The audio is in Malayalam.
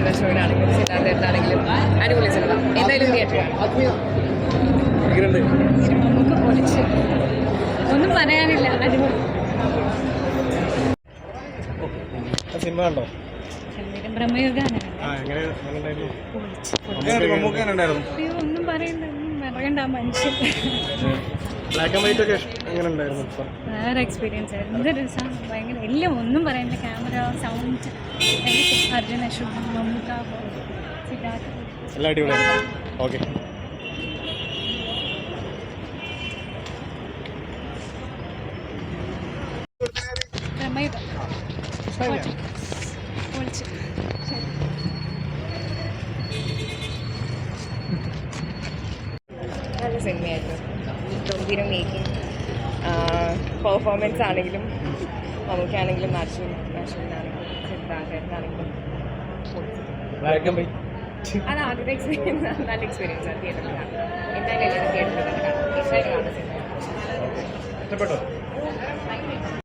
അശ്വനാണെങ്കിലും സിദ്ധാർത്ഥനാണെങ്കിലും അടിപൊളി സിനിമ. എന്തായാലും തിയേറ്റർ നമുക്ക് പൊളിച്ച് ഒന്നും പറയാനില്ല. അടിപൊളി സിനിമ കണ്ടോ? ബ്രഹ്മയുഗാണ്. ഒന്നും പറയണ്ട മനുഷ്യൻ. ബ്ലാക്ക് ആൻഡ് വൈറ്റ് ഒക്കെ എങ്ങനെ ഉണ്ടായിരുന്നു? വേറെ എക്സ്പീരിയൻസ് ആയിരുന്നു. എന്തൊരു രസം. ഭയങ്കര എല്ലാം ഒന്നും പറയണ്ട. ക്യാമറ, സൗണ്ട്, അർജുൻ അശോക്, മമ്മൂക്ക, സിദ്ധാർത്ഥ എല്ലാം അടിപൊളിയാണ്. ഓക്കെ. ബ്രഹ്മയുഗം പൊളിച്ച്. നല്ല സിനിമയായിരുന്നു. ഗംഭീരം മേക്കിംഗ്, പെർഫോമൻസ് ആണെങ്കിലും മമ്മൂക്കാണെങ്കിലും അശ്വിനാണെങ്കിലും സിദ്ധാർത്ഥനാണെങ്കിലും അത് ആദ്യത്തെ എക്സ്പീരിയൻസ്. നല്ല എക്സ്പീരിയൻസ് ആണ് തിയേറ്ററിൽ കാണാൻ. എന്തായാലും എല്ലാവരും തിയേറ്ററിൽ കാണാം. ഇഷ്ടമായിട്ട് കാണുന്ന സിനിമ. ഇഷ്ടപ്പെട്ടോ?